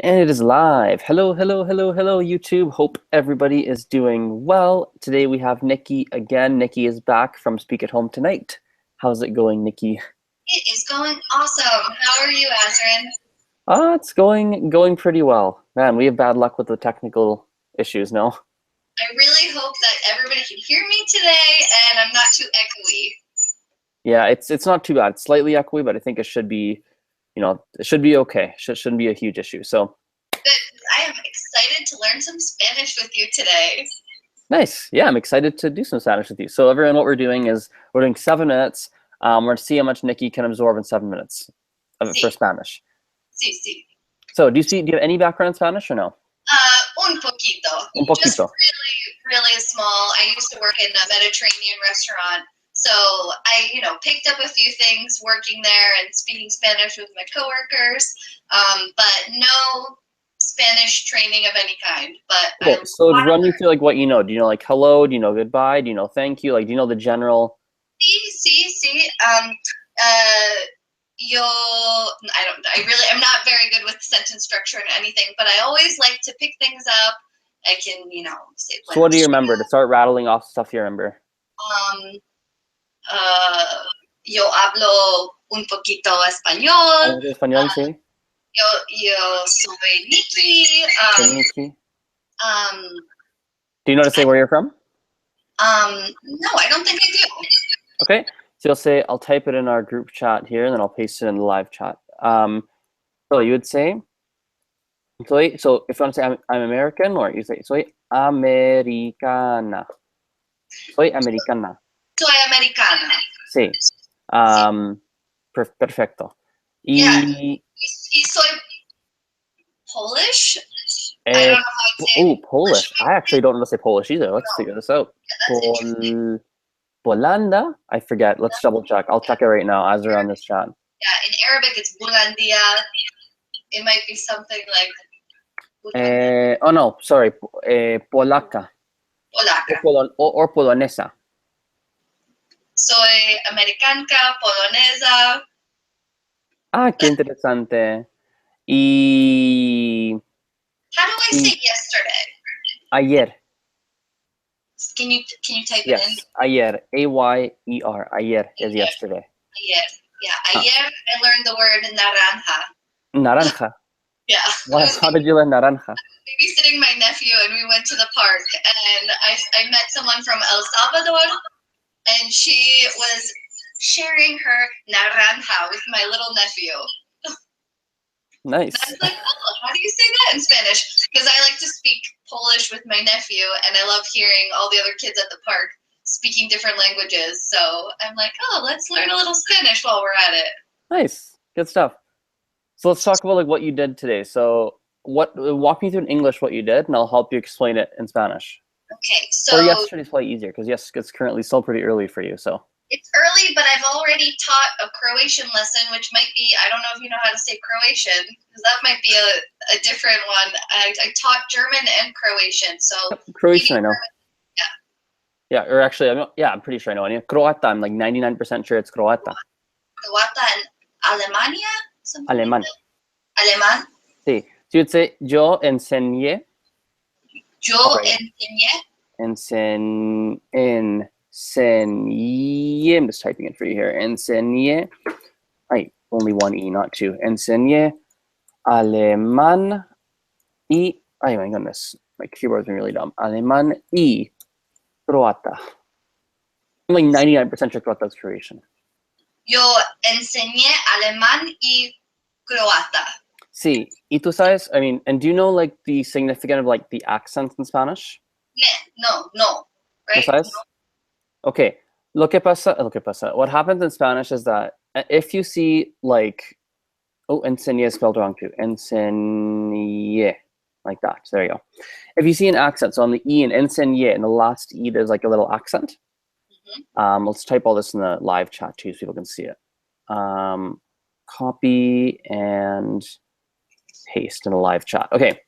And it is live. Hello, hello, hello, hello, YouTube. Hope everybody is doing well. Today we have Nikki again. Nikki is back from Speak at Home tonight. How's it going, Nikki? It is going awesome. How are you, Azren? It's going pretty well. Man, we have bad luck with the technical issues, no? I really hope that everybody can hear me today and I'm not too echoey. Yeah, it's not too bad. It's slightly echoey, but I think it should be, it should be okay. Shouldn't be a huge issue. So But I am excited to learn some Spanish with you today. nice. Yeah, I'm excited to do some Spanish with you. So everyone, what we're doing is we're doing 7 minutes. We're going to see how much Nikki can absorb in 7 minutes for Spanish. Sí. So do you have any background in Spanish or no? Un poquito. Un poquito. Just really small. I used to work in a Mediterranean restaurant. So I, picked up a few things working there and speaking Spanish with my coworkers, but no Spanish training of any kind. But Okay, so to run you through like what you know. Do you know like hello? Do you know goodbye? Do you know thank you? Like, do you know the general? Sí. I'm not very good with sentence structure and anything, but I always like to pick things up. I can, say. So what do you remember? To start rattling off stuff you remember. Yo hablo un poquito español. Español, sí. Yo soy Nikki. Nikki. Do you know how to say where you're from? No, I don't think I do. Okay, so you'll say, I'll type it in our group chat here, and then I'll paste it in the live chat. So you would say, so if you want to say I'm American, or you say, soy americana. Soy americana. Soy americana. Sí. Perfecto. Yeah. Y soy Polish? I don't know how to say it. Polish. I actually don't know how to say Polish either. Let's figure this out. Bolanda? I forget. Let's double check. I'll check it right now as we're on this chat. Yeah, in Arabic it's Bulandia. It might be something like... oh no, sorry. Polaka. Or polonesa. Soy americanca, polonesa. Qué interesante. Y... How do I say yesterday? Ayer. Can you type it in? Ayer. A-Y-E-R. Ayer is yesterday. Ayer. Yeah. Ayer I learned the word naranja. Naranja? Yeah. How did you learn naranja? Babysitting my nephew and we went to the park and I met someone from El Salvador and she was sharing her naranja with my little nephew. Nice. And I was like, oh, how do you say that in Spanish? Because I like to speak Polish with my nephew, and I love hearing all the other kids at the park speaking different languages. So I'm like, oh, let's learn a little Spanish while we're at it. Nice. Good stuff. So let's talk about like what you did today. So walk me through in English what you did, and I'll help you explain it in Spanish. Okay, so... Or yesterday's probably easier, because yes, it's currently still pretty early for you, so... It's early, but I've already taught a Croatian lesson, which might be, I don't know if you know how to say Croatian, because that might be a different one. I taught German and Croatian, so... Croatian, I know. Yeah. Yeah, or actually, I'm pretty sure I know. Croata, I'm like 99% sure it's Croata. Croata and Alemania? Alemán. Like Alemán? Sí. So you'd say, yo enseñé. Yo enseñé. Enseñé, I'm just typing it for you here. Enseñé, only one E, not two. Enseñé alemán y, oh my goodness, my keyboard's been really dumb. Alemán y croata. I'm like 99% sure Croata's Croatian. Yo enseñé alemán y croata. Sí, y tú sabes, I mean, and do you know like the significance of like the accents in Spanish? No, right? ¿No sabes? Okay, lo que pasa. What happens in Spanish is that if you see like, enseñé is spelled wrong too. Enseñé, like that. So there you go. If you see an accent, so on the E in enseñé, in the last E, there's like a little accent. Let's type all this in the live chat too, so people can see it. Copy and paste in a live chat. Okay,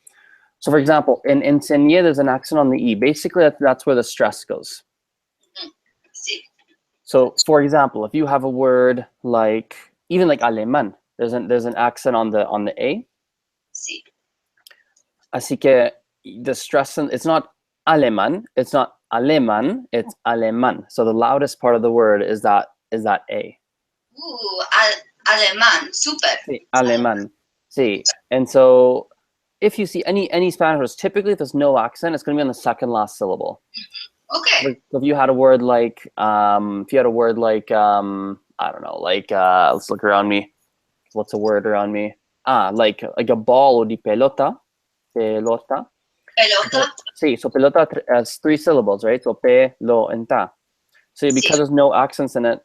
so for example, in enseñé, there's an accent on the E. Basically, that's where the stress goes. So, for example, if you have a word like, even like alemán, there's an accent on the A. Sí. Así que the stress, it's not alemán, it's not alemán, it's alemán. So the loudest part of the word is that A. Alemán, super. Sí, alemán. Sí. And so if you see any Spanish words, typically if there's no accent, it's going to be on the second last syllable. Okay. So if you had a word like, I don't know, like, let's look around me. What's a word around me? Like a ball would be pelota. Pelota. Pelota. Sí, so pelota has 3 syllables, right? So pe, lo, and ta. So because there's no accents in it,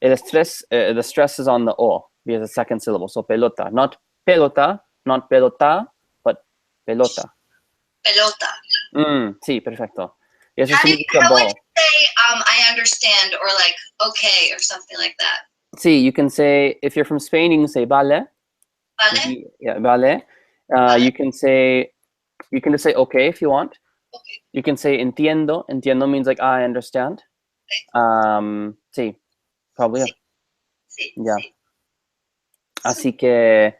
the stress is on the o because the second syllable. So pelota, not pelota, but pelota. Pelota. Sí, perfecto. Y eso How significa would ball. you say I understand or like okay or something like that? Sí, you can say, if you're from Spain, you can say vale. Vale? Yeah, vale. Vale. You can just say okay if you want. Okay. You can say entiendo. Entiendo means like I understand. Sí, probably. Sí. Yeah. Sí. Así que,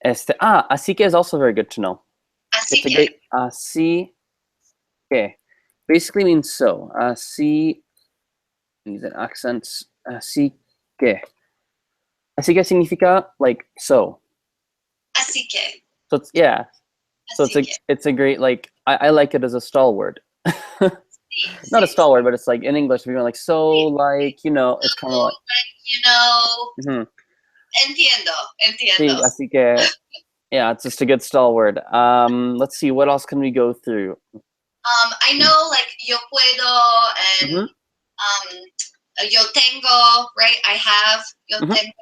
así que is also very good to know. Así It's a que. great, así que basically means so. Así, these are accents. Así que. Así que significa like so. Así que. So it's, yeah. So Así it's a great, like, I like it as a stalwart. Not a stalwart, but it's like in English, if you're like, so, like, it's kind of like, Entiendo. sí, así que, yeah, it's just a good stalwart. Let's see, what else can we go through? I know like yo puedo and yo tengo, right? I have yo tengo.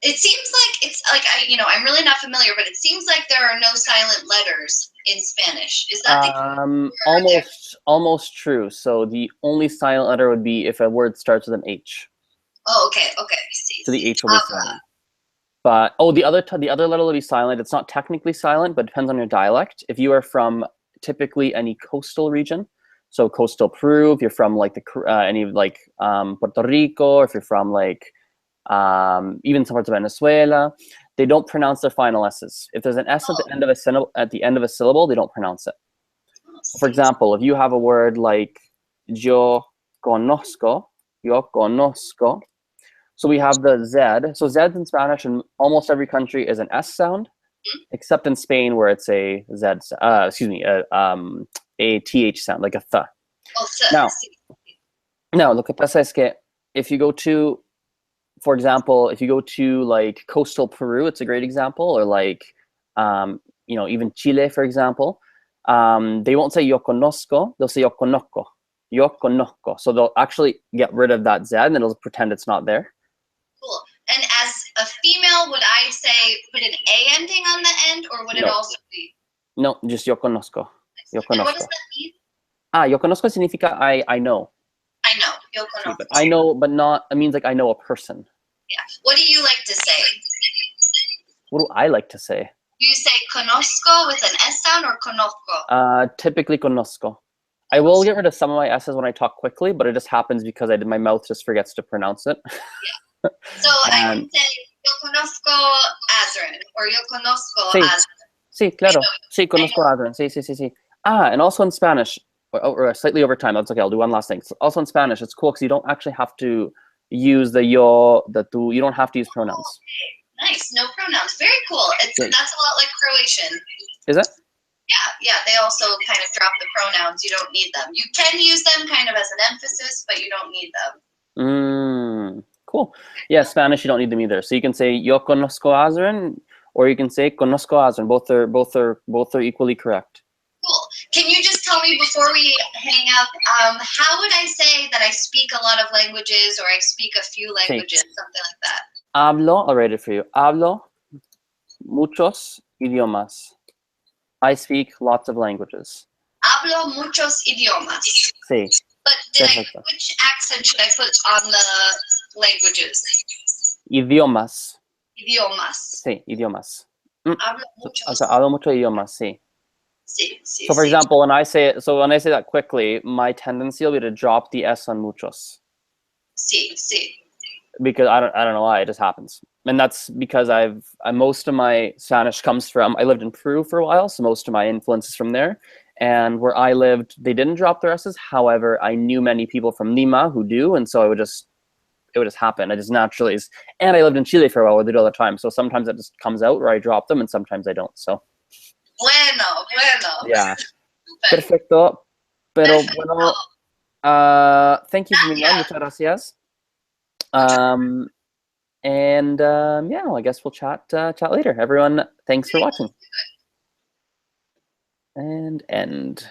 It seems like it's like I'm really not familiar, but it seems like there are no silent letters in Spanish. Is that the case? Almost true. So the only silent letter would be if a word starts with an H. Oh, okay. Sí, So the sí. H will be silent. But the other letter will be silent. It's not technically silent, but depends on your dialect. If you are from typically any coastal region, so coastal Peru, if you're from like Puerto Rico, or if you're from like even some parts of Venezuela, they don't pronounce their final S's. If there's an S at the end of a syllable, they don't pronounce it. So for example, if you have a word like yo conozco, so we have the Z. So Z in Spanish in almost every country is an S sound, except in Spain where it's a Z. A TH sound, like a th. Now, lo que pasa es que if you go to, for example, if you go to like coastal Peru, it's a great example, or like, even Chile, for example, they won't say yo conozco, they'll say yo conozco. Yo conozco. So they'll actually get rid of that Z and it'll pretend it's not there. Cool. And as a female, would I say put an A ending on the end, or would it also be? No, just yo conozco. Yo conozco. And what does that mean? Yo conozco significa I know. I know. Yo conozco. But I know, but not, it means like I know a person. Yeah. What do you like to say? What do I like to say? Do you say conozco with an S sound or conozco? Typically conozco. I will get rid of some of my S's when I talk quickly, but it just happens because my mouth just forgets to pronounce it. Yeah. So I can say yo conozco AZREN or yo conozco AZREN. Sí, claro. Sí, conozco AZREN. Sí. And also in Spanish, or slightly over time, that's okay, I'll do one last thing. So also in Spanish, it's cool because you don't actually have to use the yo, the tu, you don't have to use pronouns. Okay. Nice, no pronouns. Very cool. That's a lot like Croatian. Is it? Yeah, they also kind of drop the pronouns. You don't need them. You can use them kind of as an emphasis, but you don't need them. Cool. Yeah, Spanish, you don't need them either. So you can say yo conozco AZREN, or you can say conozco AZREN. Both are equally correct. Cool. Can you just tell me before we hang up, how would I say that I speak a lot of languages, or I speak a few languages, something like that? I'll write it for you. Hablo muchos idiomas. I speak lots of languages. Hablo muchos idiomas. Sí. But which accent should I put on the languages? Idiomas. Idiomas. Sí, idiomas. Hablo muchos. Hablo muchos idiomas, sí. Sí. So for example, when I say that quickly, my tendency will be to drop the S on muchos. Sí. because I don't know why, it just happens. And that's because most of my Spanish comes from, I lived in Peru for a while, so most of my influence is from there. And where I lived, they didn't drop their S's. However, I knew many people from Lima who do, and so it would just happen. It just naturally is. And I lived in Chile for a while where they do it all the time. So sometimes it just comes out where I drop them, and sometimes I don't. So bueno. yeah. Perfecto. Pero bueno, thank you for being on. Muchas gracias. Yeah, well, I guess we'll chat later. Everyone, thanks for watching. And end.